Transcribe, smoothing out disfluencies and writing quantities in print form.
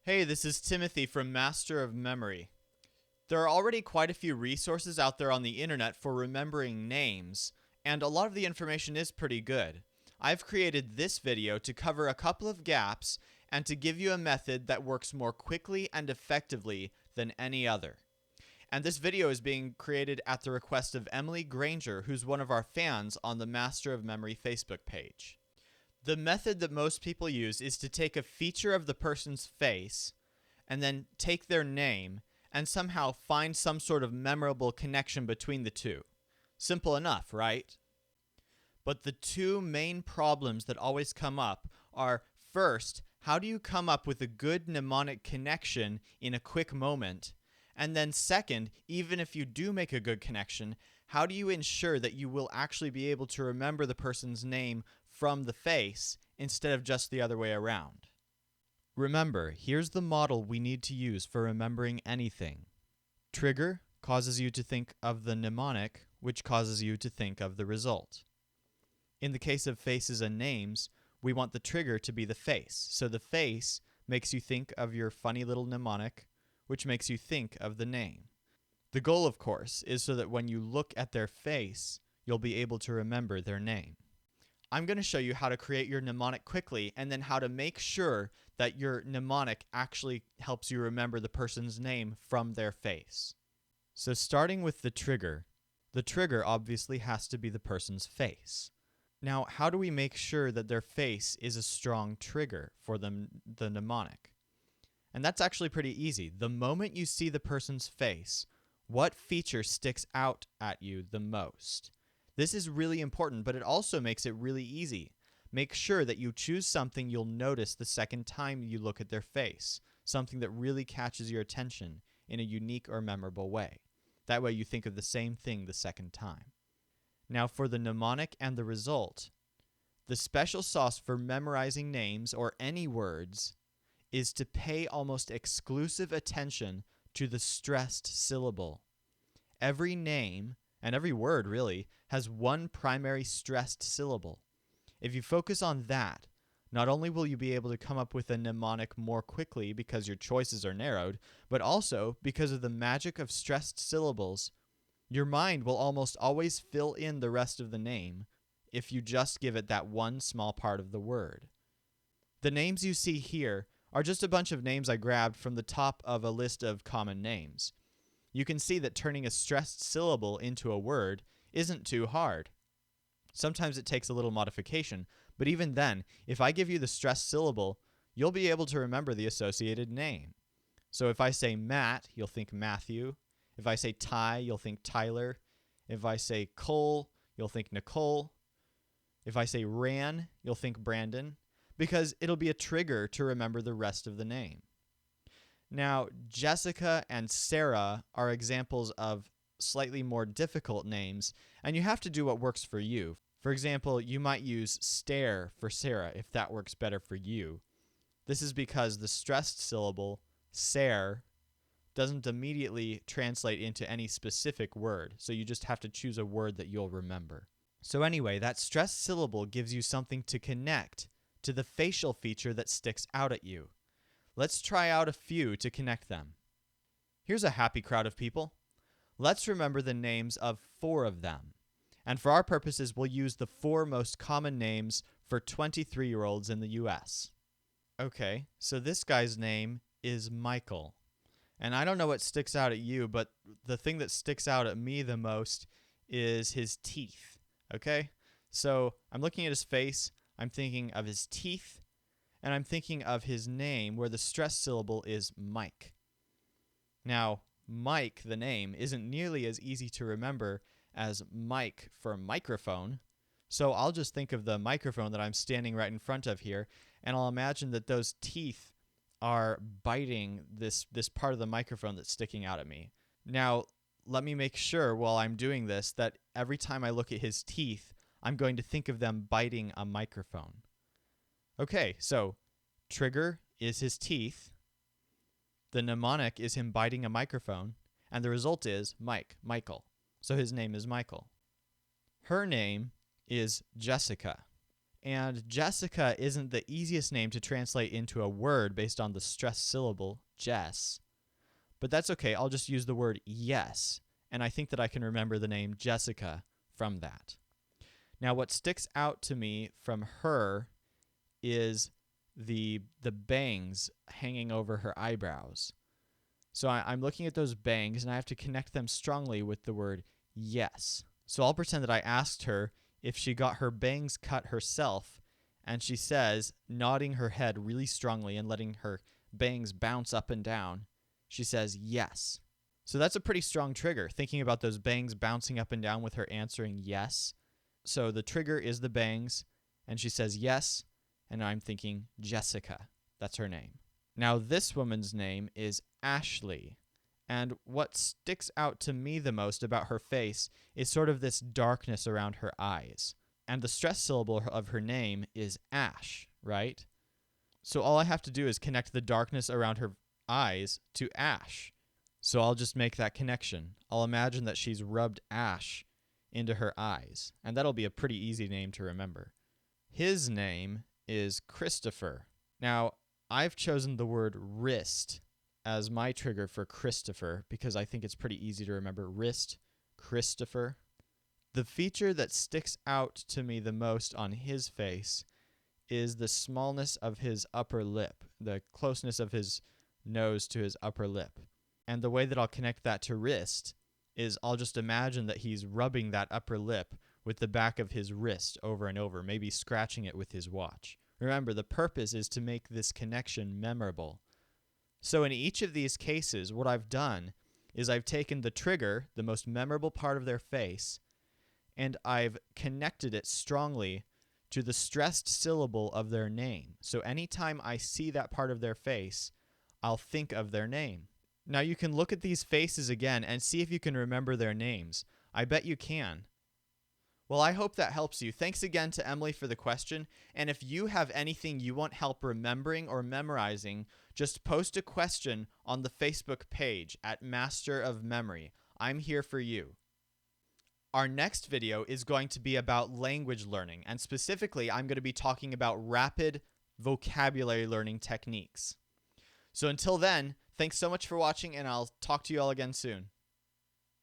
Hey, this is Timothy from Master of Memory. There are already quite a few resources out there on the internet for remembering names, and a lot of the information is pretty good. I've created this video to cover a couple of gaps and to give you a method that works more quickly and effectively than any other. And this video is being created at the request of Emily Granger, who's one of our fans on the Master of Memory Facebook page. The method that most people use is to take a feature of the person's face and then take their name and somehow find some sort of memorable connection between the two. Simple enough, right? But the two main problems that always come up are, first, how do you come up with a good mnemonic connection in a quick moment? And then second, even if you do make a good connection, how do you ensure that you will actually be able to remember the person's name from the face instead of just the other way around? Remember, here's the model we need to use for remembering anything. Trigger causes you to think of the mnemonic, which causes you to think of the result. In the case of faces and names, we want the trigger to be the face. So the face makes you think of your funny little mnemonic, which makes you think of the name. The goal, of course, is so that when you look at their face, you'll be able to remember their name. I'm going to show you how to create your mnemonic quickly and then how to make sure that your mnemonic actually helps you remember the person's name from their face. So starting with the trigger obviously has to be the person's face. Now, how do we make sure that their face is a strong trigger for the mnemonic? And that's actually pretty easy. The moment you see the person's face, what feature sticks out at you the most? This is really important, but it also makes it really easy. Make sure that you choose something you'll notice the second time you look at their face, something that really catches your attention in a unique or memorable way. That way you think of the same thing the second time. Now for the mnemonic and the result, the special sauce for memorizing names or any words is to pay almost exclusive attention to the stressed syllable. Every name, and every word really, has one primary stressed syllable. If you focus on that, not only will you be able to come up with a mnemonic more quickly because your choices are narrowed, but also because of the magic of stressed syllables, your mind will almost always fill in the rest of the name if you just give it that one small part of the word. The names you see here are just a bunch of names I grabbed from the top of a list of common names. You can see that turning a stressed syllable into a word isn't too hard. Sometimes it takes a little modification, but even then, if I give you the stressed syllable, you'll be able to remember the associated name. So if I say Matt, you'll think Matthew. If I say Ty, you'll think Tyler. If I say Cole, you'll think Nicole. If I say Ran, you'll think Brandon, because it'll be a trigger to remember the rest of the name. Now, Jessica and Sarah are examples of slightly more difficult names, and you have to do what works for you. For example, you might use stare for Sarah if that works better for you. This is because the stressed syllable, stare, doesn't immediately translate into any specific word, so you just have to choose a word that you'll remember. So anyway, that stressed syllable gives you something to connect to the facial feature that sticks out at you. Let's try out a few to connect them. Here's a happy crowd of people. Let's remember the names of 4 of them. And for our purposes, we'll use the 4 most common names for 23-year-olds in the US. Okay, so this guy's name is Michael. And I don't know what sticks out at you, but the thing that sticks out at me the most is his teeth. Okay? So I'm looking at his face, I'm thinking of his teeth, and I'm thinking of his name where the stressed syllable is Mike. Now, Mike, the name, isn't nearly as easy to remember as Mike for microphone, so I'll just think of the microphone that I'm standing right in front of here, and I'll imagine that those teeth are biting this part of the microphone that's sticking out at me. Now, let me make sure while I'm doing this that every time I look at his teeth, I'm going to think of them biting a microphone. Okay, so trigger is his teeth, the mnemonic is him biting a microphone, and the result is Michael. So his name is Michael. Her name is Jessica. And Jessica isn't the easiest name to translate into a word based on the stressed syllable, Jess. But that's okay, I'll just use the word yes, and I think that I can remember the name Jessica from that. Now, what sticks out to me from her is the bangs hanging over her eyebrows. So I'm looking at those bangs, and I have to connect them strongly with the word yes. So I'll pretend that I asked her if she got her bangs cut herself, and she says, nodding her head really strongly and letting her bangs bounce up and down, she says yes. So that's a pretty strong trigger, thinking about those bangs bouncing up and down with her answering yes. So the trigger is the bangs, and she says yes, and I'm thinking Jessica. That's her name. Now this woman's name is Ashley, and what sticks out to me the most about her face is sort of this darkness around her eyes. And the stress syllable of her name is Ash, right? So all I have to do is connect the darkness around her eyes to ash. So I'll just make that connection. I'll imagine that she's rubbed ash into her eyes, and that'll be a pretty easy name to remember. His name is Christopher. Now, I've chosen the word wrist as my trigger for Christopher because I think it's pretty easy to remember. Wrist, Christopher. The feature that sticks out to me the most on his face is the smallness of his upper lip, the closeness of his nose to his upper lip. And the way that I'll connect that to wrist is I'll just imagine that he's rubbing that upper lip with the back of his wrist over and over, maybe scratching it with his watch. Remember, the purpose is to make this connection memorable. So in each of these cases, what I've done is I've taken the trigger, the most memorable part of their face, and I've connected it strongly to the stressed syllable of their name. So anytime I see that part of their face, I'll think of their name. Now you can look at these faces again and see if you can remember their names. I bet you can. Well, I hope that helps you. Thanks again to Emily for the question. And if you have anything you want help remembering or memorizing, just post a question on the Facebook page at Master of Memory. I'm here for you. Our next video is going to be about language learning, and specifically, I'm going to be talking about rapid vocabulary learning techniques. So until then, thanks so much for watching, and I'll talk to you all again soon.